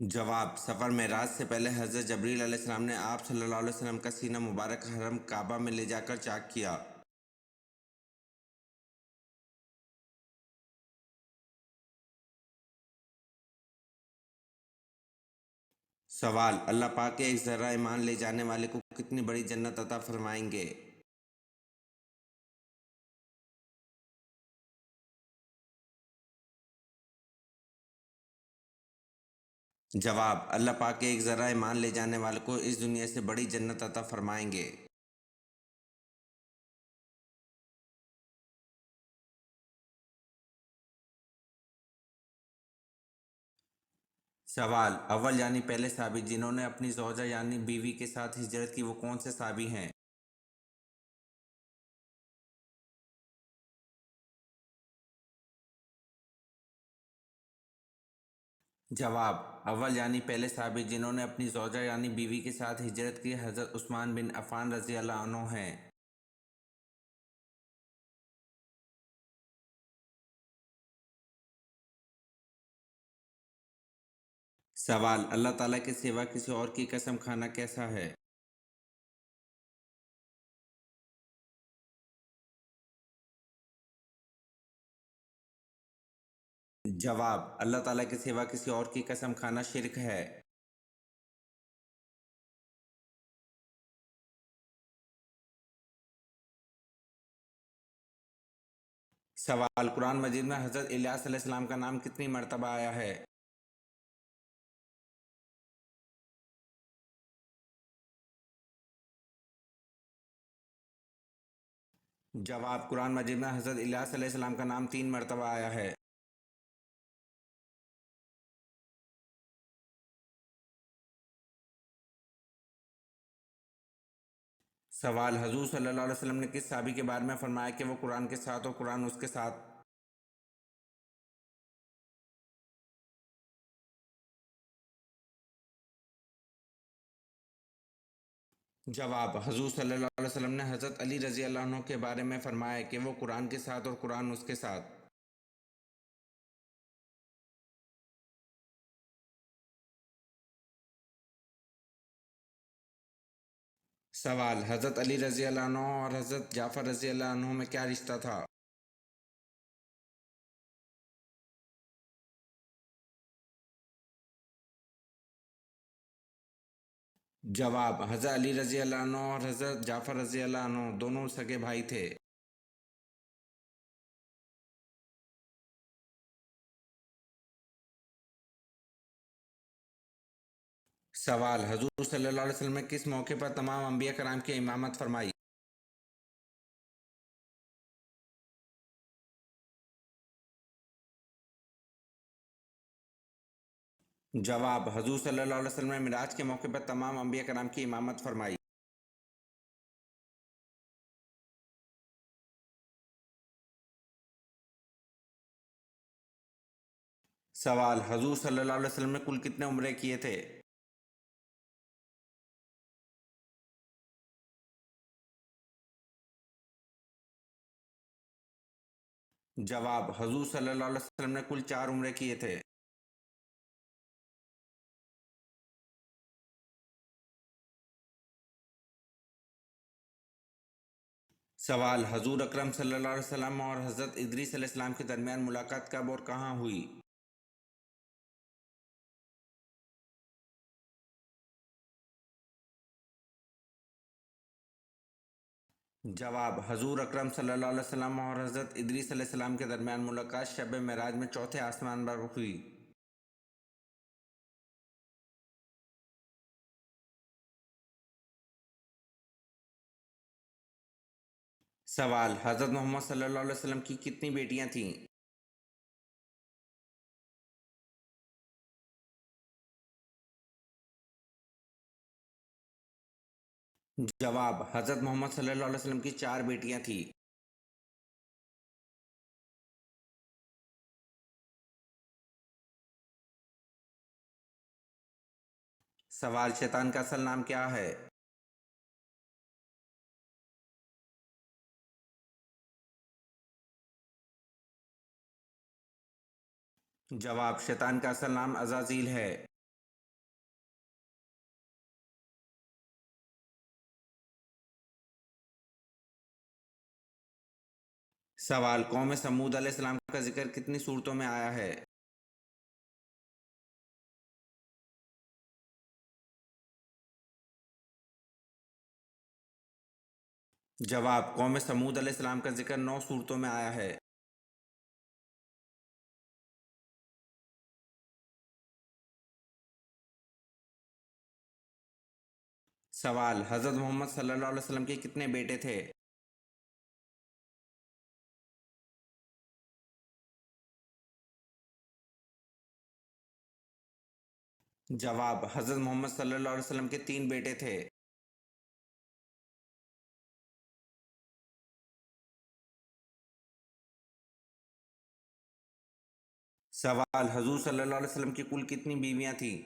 جواب: سفر معراج سے پہلے حضرت جبریل علیہ السلام نے آپ صلی اللہ علیہ وسلم کا سینہ مبارک حرم کعبہ میں لے جا کر چاک کیا۔ سوال: اللہ پاک کے ایک ذرہ ایمان لے جانے والے کو کتنی بڑی جنت عطا فرمائیں گے؟ جواب: اللہ پاک کے ایک ذرہ ایمان لے جانے والے کو اس دنیا سے بڑی جنت عطا فرمائیں گے۔ سوال: اول یعنی پہلے صحابی جنہوں نے اپنی زوجہ یعنی بیوی کے ساتھ ہجرت کی وہ کون سے صحابی ہیں؟ جواب: اول یعنی پہلے صحابی جنہوں نے اپنی زوجہ یعنی بیوی کے ساتھ ہجرت کی حضرت عثمان بن عفان رضی اللہ عنہ ہیں۔ سوال: اللہ تعالیٰ کے سوا کسی اور کی قسم کھانا کیسا ہے؟ جواب: اللہ تعالیٰ کے سوا کسی اور کی قسم کھانا شرک ہے۔ سوال: قرآن مجید میں حضرت الیاس علیہ السلام کا نام کتنی مرتبہ آیا ہے؟ جواب: قرآن مجید میں حضرت الیاس علیہ السلام کا نام 3 مرتبہ آیا ہے۔ سوال: حضور صلی اللہ علیہ وسلم نے کس صحابی کے بارے میں فرمایا کہ وہ قرآن کے ساتھ اور قرآن اس کے ساتھ؟ جواب: حضور صلی اللہ علیہ وسلم نے حضرت علی رضی اللہ عنہ کے بارے میں فرمایا کہ وہ قرآن کے ساتھ اور قرآن اس کے ساتھ۔ سوال: حضرت علی رضی اللہ عنہ اور حضرت جعفر رضی اللہ عنہ میں کیا رشتہ تھا؟ جواب: حضرت علی رضی اللہ عنہ اور حضرت جعفر رضی اللہ عنہ دونوں سگے بھائی تھے۔ سوال: حضور صلی اللہ علیہ وسلم نے کس موقع پر تمام انبیاء کرام کی امامت فرمائی؟ جواب: حضور صلی اللہ علیہ وسلم نے معراج کے موقع پر تمام انبیاء کرام کی امامت فرمائی۔ سوال: حضور صلی اللہ علیہ وسلم نے کل کتنے عمرے کیے تھے؟ جواب: حضور صلی اللہ علیہ وسلم نے کل 4 عمرے کیے تھے۔ سوال: حضور اکرم صلی اللہ علیہ وسلم اور حضرت ادریس علیہ السلام کے درمیان ملاقات کب اور کہاں ہوئی؟ جواب: حضور اکرم صلی اللہ علیہ وسلم اور حضرت ادریس علیہ السلام کے درمیان ملاقات شب معراج میں چوتھے آسمان پر ہوئی۔ سوال: حضرت محمد صلی اللہ علیہ وسلم کی کتنی بیٹیاں تھیں؟ جواب: حضرت محمد صلی اللہ علیہ وسلم کی 4 بیٹیاں تھیں۔ سوال: شیطان کا اصل نام کیا ہے؟ جواب: شیطان کا اصل نام عزازیل ہے۔ سوال: قوم سمود علیہ السلام کا ذکر کتنی صورتوں میں آیا ہے؟ جواب: قوم سمود علیہ السلام کا ذکر 9 صورتوں میں آیا ہے۔ سوال: حضرت محمد صلی اللہ علیہ وسلم کے کتنے بیٹے تھے؟ جواب: حضرت محمد صلی اللہ علیہ وسلم کے 3 بیٹے تھے۔ سوال: حضور صلی اللہ علیہ وسلم کی کل کتنی بیویاں تھیں؟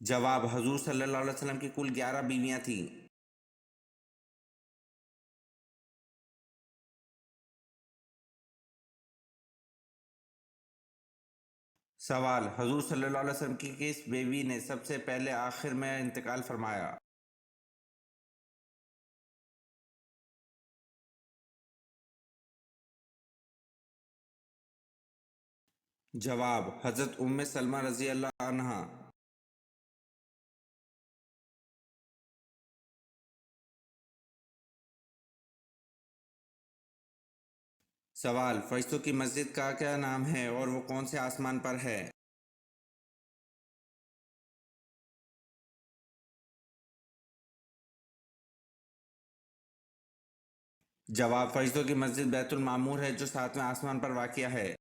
جواب: حضور صلی اللہ علیہ وسلم کی کل 11 بیویاں تھیں۔ سوال: حضور صلی اللہ علیہ وسلم کی کس بیوی نے سب سے پہلے آخر میں انتقال فرمایا؟ جواب: حضرت ام سلمہ رضی اللہ عنہا۔ سوال: فرشتوں کی مسجد کا کیا نام ہے اور وہ کون سے آسمان پر ہے؟ جواب: فرشتوں کی مسجد بیت المعمور ہے جو 7ویں آسمان پر واقع ہے۔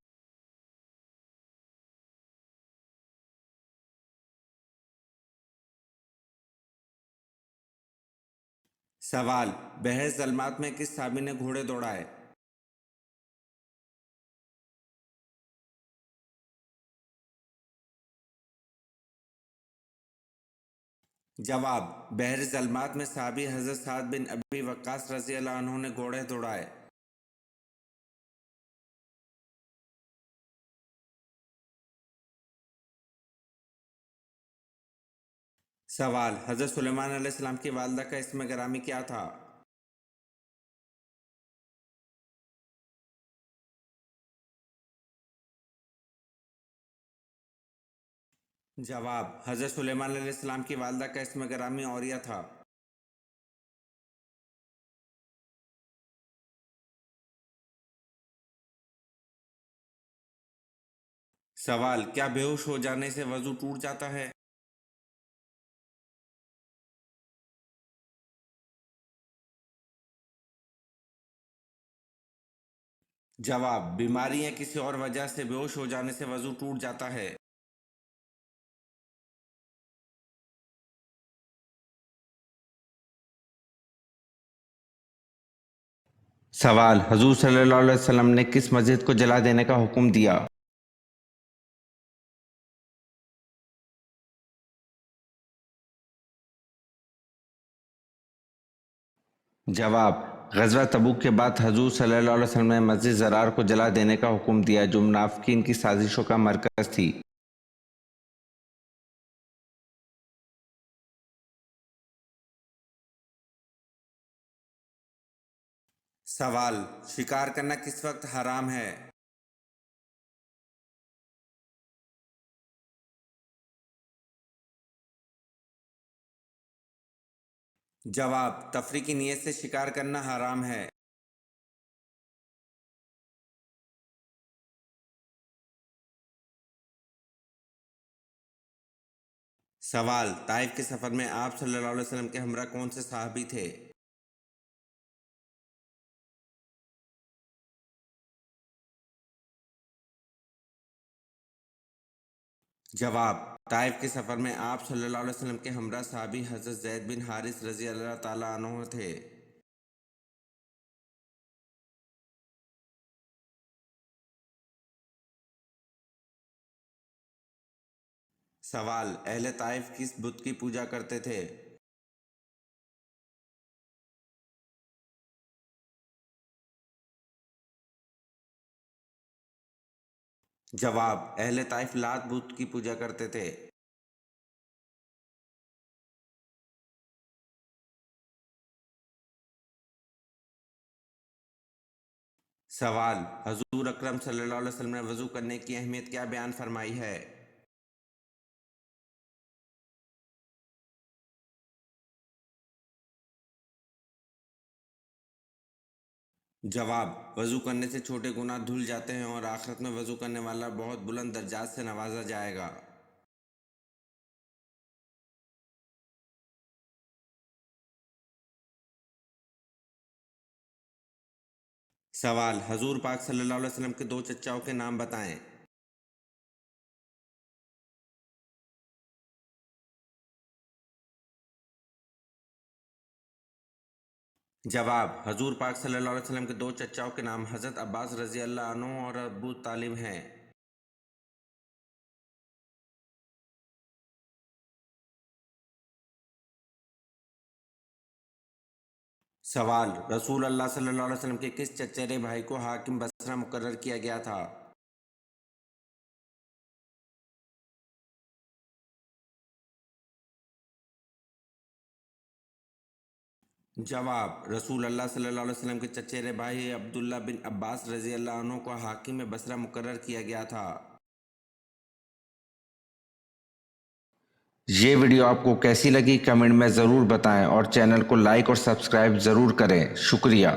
سوال: بحر ظلمات میں کس صحابی نے گھوڑے دوڑائے؟ جواب: بحر ظلمات میں صحابی حضرت سعد بن ابی وقاص رضی اللہ عنہ نے گھوڑے دوڑائے۔ سوال: حضرت سلیمان علیہ السلام کی والدہ کا اسم گرامی کیا تھا؟ جواب: حضرت سلیمان علیہ السلام کی والدہ کا اسم گرامی اوریہ تھا۔ سوال: کیا بے ہوش ہو جانے سے وضو ٹوٹ جاتا ہے؟ جواب: بیماری یا کسی اور وجہ سے بے ہوش ہو جانے سے وضو ٹوٹ جاتا ہے۔ سوال: حضور صلی اللہ علیہ وسلم نے کس مسجد کو جلا دینے کا حکم دیا؟ جواب: غزوہ تبوک کے بعد حضور صلی اللہ علیہ وسلم نے مسجد زرار کو جلا دینے کا حکم دیا جو منافقین کی سازشوں کا مرکز تھی۔ سوال: شکار کرنا کس وقت حرام ہے؟ جواب: تفریح کی نیت سے شکار کرنا حرام ہے۔ سوال: طائف کے سفر میں آپ صلی اللہ علیہ وسلم کے ہمراہ کون سے صحابی تھے؟ جواب: طائف کے سفر میں آپ صلی اللہ علیہ وسلم کے ہمراہ صحابی حضرت زید بن حارث رضی اللہ تعالیٰ عنہ تھے۔ سوال: اہل طائف کس بت کی پوجا کرتے تھے؟ جواب: اہل طائف لات بت کی پوجا کرتے تھے۔ سوال: حضور اکرم صلی اللہ علیہ وسلم نے وضو کرنے کی اہمیت کیا بیان فرمائی ہے؟ جواب: وضو کرنے سے چھوٹے گناہ دھل جاتے ہیں اور آخرت میں وضو کرنے والا بہت بلند درجات سے نوازا جائے گا۔ سوال: حضور پاک صلی اللہ علیہ وسلم کے 2 چچاؤں کے نام بتائیں۔ جواب: حضور پاک صلی اللہ علیہ وسلم کے 2 چچاؤں کے نام حضرت عباس رضی اللہ عنہ اور ابو طالب ہیں۔ سوال: رسول اللہ صلی اللہ علیہ وسلم کے کس چچیرے بھائی کو حاکم بصرہ مقرر کیا گیا تھا؟ جواب: رسول اللہ صلی اللہ علیہ وسلم کے چچیرے بھائی عبداللہ بن عباس رضی اللہ عنہ کو حاکم بصرہ مقرر کیا گیا تھا۔ یہ ویڈیو آپ کو کیسی لگی کمنٹ میں ضرور بتائیں اور چینل کو لائک اور سبسکرائب ضرور کریں۔ شکریہ۔